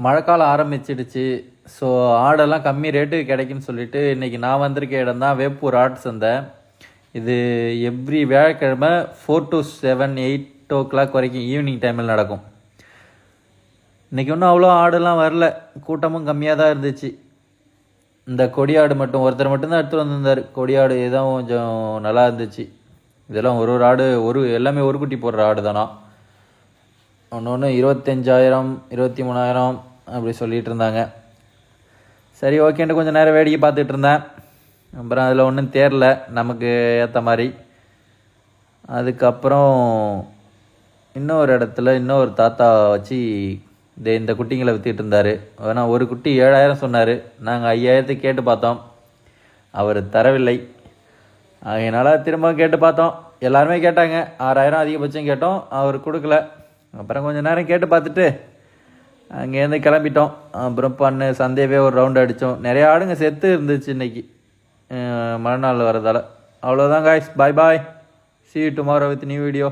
மழைக்காலம் ஆரம்பிச்சிடுச்சு. ஸோ ஆடெல்லாம் கம்மி ரேட்டுக்கு கிடைக்குன்னு சொல்லிட்டு இன்றைக்கி நான் வந்திருக்க இடம் தான் வேப்பூர் ஆட்டு சந்தை. இது எவ்ரி வியாழக்கிழமை 4 to 7 8 o'clock வரைக்கும் ஈவினிங் டைமில் நடக்கும். இன்றைக்கி ஒன்றும் அவ்வளோ ஆடுலாம் வரல, கூட்டமும் கம்மியாக தான் இருந்துச்சு. இந்த கொடியாடு மட்டும் ஒருத்தர் மட்டும்தான் எடுத்துகிட்டு வந்திருந்தார். கொடியாடு இதுதான் கொஞ்சம் நல்லா இருந்துச்சு. இதெல்லாம் ஒரு ஆடு எல்லாமே ஒரு குட்டி போடுற ஆடு தானா. ஒன்று 25,000 23,000 அப்படி சொல்லிகிட்டு இருந்தாங்க. சரி ஓகேன்ட்டு கொஞ்சம் நேரம் வேடிக்கை பார்த்துட்டு இருந்தேன். அப்புறம் அதில் ஒன்றும் தேரல நமக்கு ஏற்ற மாதிரி. அதுக்கப்புறம் இன்னொரு இடத்துல இன்னொரு தாத்தா வச்சு இந்த குட்டிங்களை விற்றுட்டு இருந்தார். ஆனால் ஒரு குட்டி 7,000 சொன்னார். நாங்கள் 5,000 கேட்டு பார்த்தோம், அவர் தரவில்லை. அதனால் திரும்ப கேட்டு பார்த்தோம், எல்லாருமே கேட்டாங்க. 6,000 அதிகபட்சம் கேட்டோம், அவர் கொடுக்கல. அப்புறம் கொஞ்சம் நேரம் கேட்டு பார்த்துட்டு அங்கேருந்து கிளம்பிட்டோம். அப்புறம் சந்தையவே ஒரு ரவுண்டு அடித்தோம். நிறைய ஆடுங்க செத்து இருந்துச்சு இன்றைக்கி மறுநாள் வரதால். அவ்வளோதான் guys, bye bye, see you tomorrow with new video.